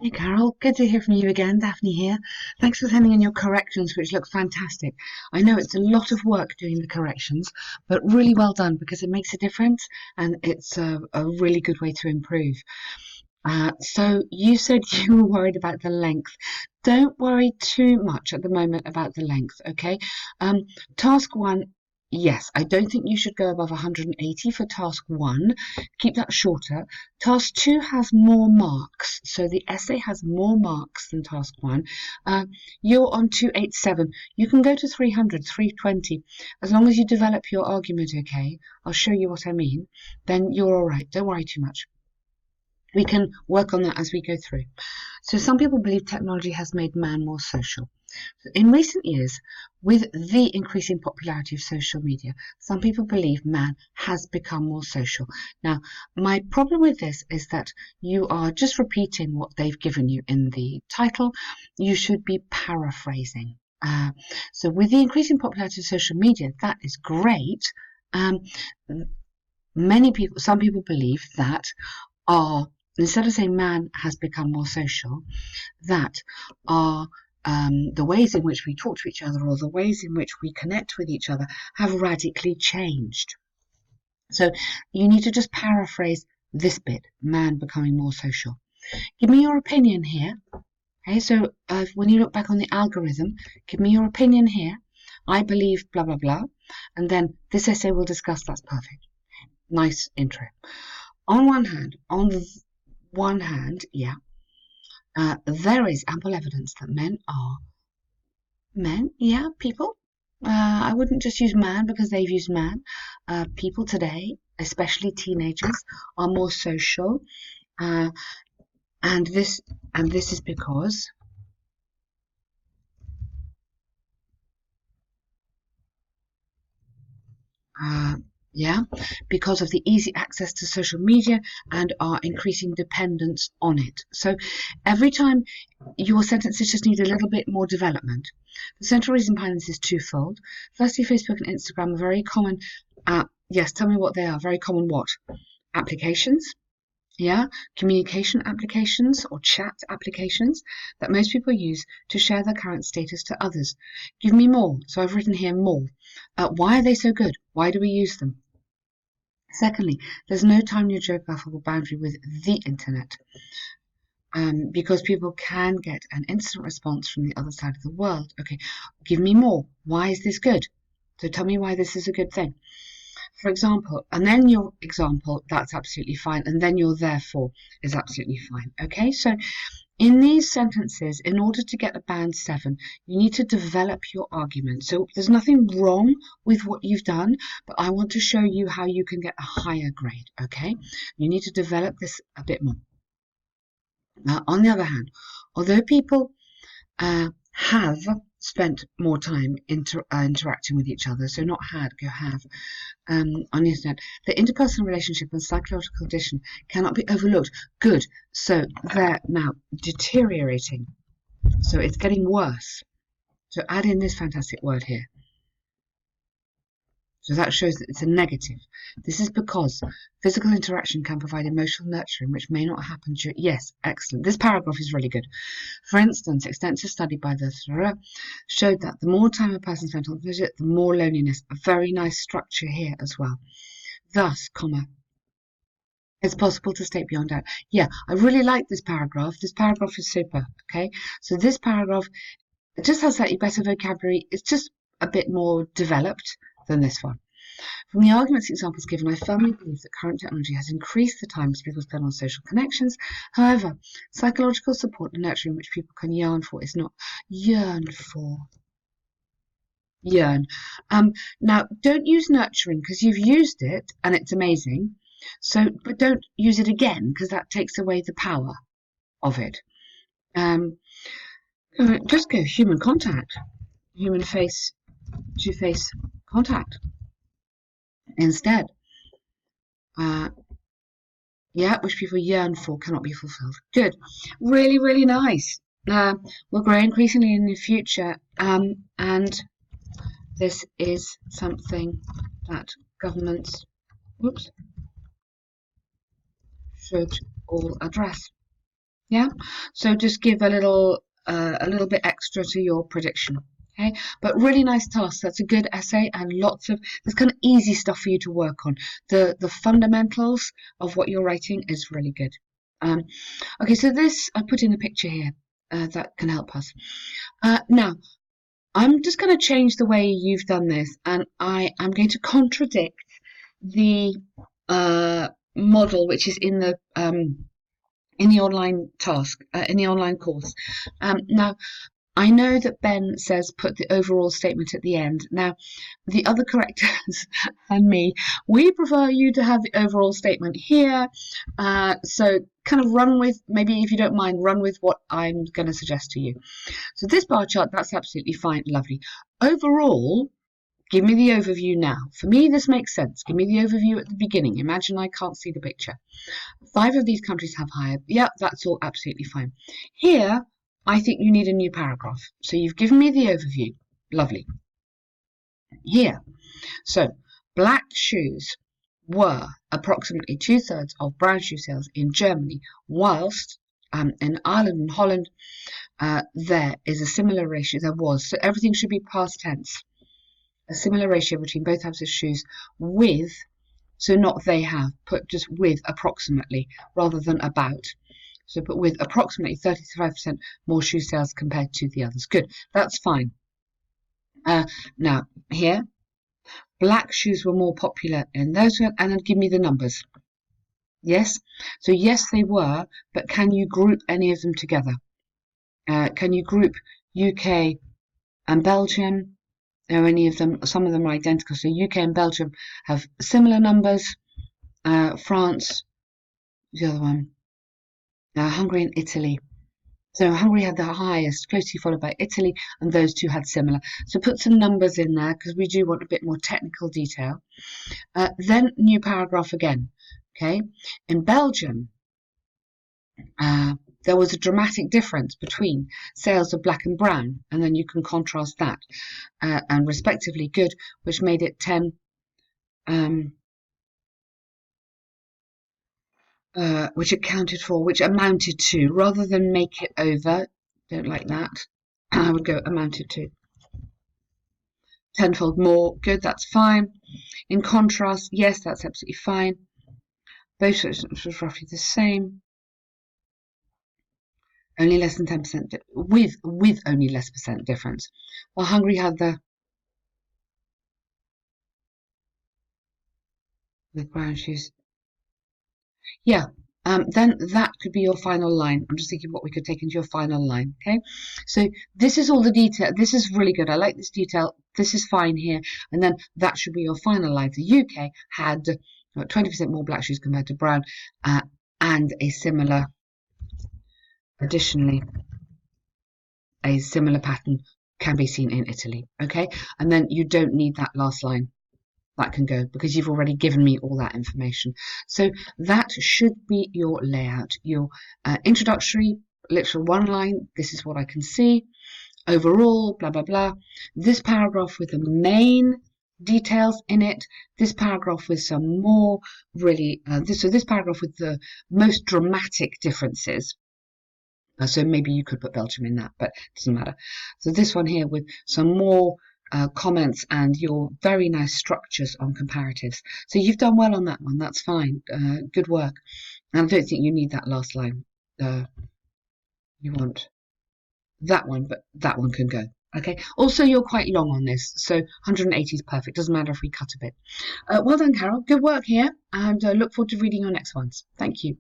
Hey Carol, good to hear from you again. Daphne here. Thanks for sending in your corrections, which look fantastic. I know it's a lot of work doing the corrections, but really well done because it makes a difference and it's a really good way to improve. So you said you were worried about the length. Don't worry too much at the moment about the length, okay? Um, Task one, yes, I don't think you should go above 180 for task one. Keep that shorter. Task two has more marks, so the essay has more marks than task one. You're on 287. You can go to 300, 320. As long as you develop your argument, okay? I'll show you what I mean. Then you're all right. Don't worry too much. We can work on that as we go through. So some people believe technology has made man more social. In recent years, with the increasing popularity of social media, some people believe man has become more social. Now, my problem with this is that you are just repeating what they've given you in the title. You should be paraphrasing. So with the increasing popularity of social media, that is great. Um, some people believe that are, instead of saying man has become more social, that are the ways in which we talk to each other or the ways in which we connect with each other have radically changed. So you need to just paraphrase this bit, man becoming more social. Give me your opinion here. Okay, so when you look back on the algorithm, give me your opinion here. I believe blah, blah, blah. And then this essay will discuss that's perfect. Nice intro. On one hand, yeah, there is ample evidence that men, yeah, people. I wouldn't just use man because they've used man. People today, especially teenagers, are more social, uh, and this is because uh, yeah, because of the easy access to social media and our increasing dependence on it. So every time your sentences just need a little bit more development. The central reason behind this is twofold. Firstly, Facebook and Instagram are very common. Yes, tell me what they are. Very common what? Applications. Yeah, communication applications or chat applications that most people use to share their current status to others. Give me more. So I've written here more. Why are they so good? Why do we use them? Secondly, there's no time nor geographical boundary with the internet. Because people can get an instant response from the other side of the world. Okay, give me more. Why is this good? So tell me why this is a good thing. For example, and then your example, that's absolutely fine. And then your therefore is absolutely fine. Okay, so in these sentences, in order to get a band 7, you need to develop your argument. So there's nothing wrong with what you've done, but I want to show you how you can get a higher grade. Okay, you need to develop this a bit more. Now, on the other hand, although people have spent more time interacting with each other, so not had, go have, on the internet, the interpersonal relationship and psychological condition cannot be overlooked. Good. So they're now deteriorating. So it's getting worse. So add in this fantastic word here. So that shows that it's a negative. This is because physical interaction can provide emotional nurturing, which may not happen during. Yes, excellent. This paragraph is really good. For instance, extensive study by the showed that the more time a person spent on visit, the more loneliness. A very nice structure here as well. Thus, comma, it's possible to state beyond doubt. Yeah, I really like this paragraph. This paragraph is super. Okay, so this paragraph it just has slightly better vocabulary. It's just a bit more developed than this one. From the arguments and examples given, I firmly believe that current technology has increased the time people spend on social connections. However, psychological support and nurturing which people can yearn for is not yearn for. Yearn. Now, don't use nurturing because you've used it and it's amazing. So, but don't use it again because that takes away the power of it. Um, just go human contact, human face to face contact instead. Uh, yeah, which people yearn for cannot be fulfilled. Good. Really, really nice. Will grow increasingly in the future, and this is something that governments whoops, should all address. Yeah, so just give a little bit extra to your prediction. Okay, but really nice task. That's a good essay and lots of there's kind of easy stuff for you to work on. The fundamentals of what you're writing is really good. Um, okay, so this I put in a picture here that can help us. Now I'm just going to change the way you've done this, and I am going to contradict the model which is in the online task, in the online course. Now, I know that Ben says put the overall statement at the end. Now, the other correctors and me, we prefer you to have the overall statement here. So kind of run with, maybe if you don't mind, run with what I'm going to suggest to you. So this bar chart, that's absolutely fine, lovely. Overall, give me the overview now. For me, this makes sense. Give me the overview at the beginning. Imagine I can't see the picture. 5 of these countries have higher. Yeah, that's all absolutely fine. Here, I think you need a new paragraph. So you've given me the overview. Lovely. Here, so black shoes were approximately 2/3 of brown shoe sales in Germany, whilst in Ireland and Holland, there is a similar ratio. There was. So everything should be past tense. A similar ratio between both types of shoes with, so not they have, put just with approximately rather than about. So put with approximately 35% more shoe sales compared to the others. Good, that's fine. Now, here, black shoes were more popular in those, and then give me the numbers. Yes, so yes, they were, but can you group any of them together? Can you group UK and Belgium? Are any of them, some of them are identical. So UK and Belgium have similar numbers. France, the other one, Hungary and Italy. So Hungary had the highest, closely followed by Italy, and those two had similar. So put some numbers in there because we do want a bit more technical detail. Then new paragraph again. Okay, in Belgium, there was a dramatic difference between sales of black and brown, and then you can contrast that, and respectively good, which made it 10. Which accounted for, which amounted to, rather than make it over, don't like that, I would go amounted to. Tenfold more, good, that's fine. In contrast, yes, that's absolutely fine. Both was roughly the same. Only less than 10% with only less percent difference. While Hungary had the with brown shoes. Yeah, then that could be your final line. I'm just thinking what we could take into your final line. Okay, so this is all the detail. This is really good. I like this detail. This is fine here, and then that should be your final line. The UK had 20% more black shoes compared to brown, and a similar, additionally, a similar pattern can be seen in Italy. Okay, and then you don't need that last line. That can go because you've already given me all that information. So that should be your layout, your introductory, literal one line. This is what I can see. Overall, blah, blah, blah. This paragraph with the main details in it. This paragraph with some more really, this paragraph with the most dramatic differences. So maybe you could put Belgium in that, but it doesn't matter. So this one here with some more comments and your very nice structures on comparatives. So you've done well on that one. That's fine. Good work. And I don't think you need that last line. You want that one, but that one can go. Okay. Also, you're quite long on this, so 180 is perfect. Doesn't matter if we cut a bit. Well done, Carol. Good work here, and look forward to reading your next ones. Thank you.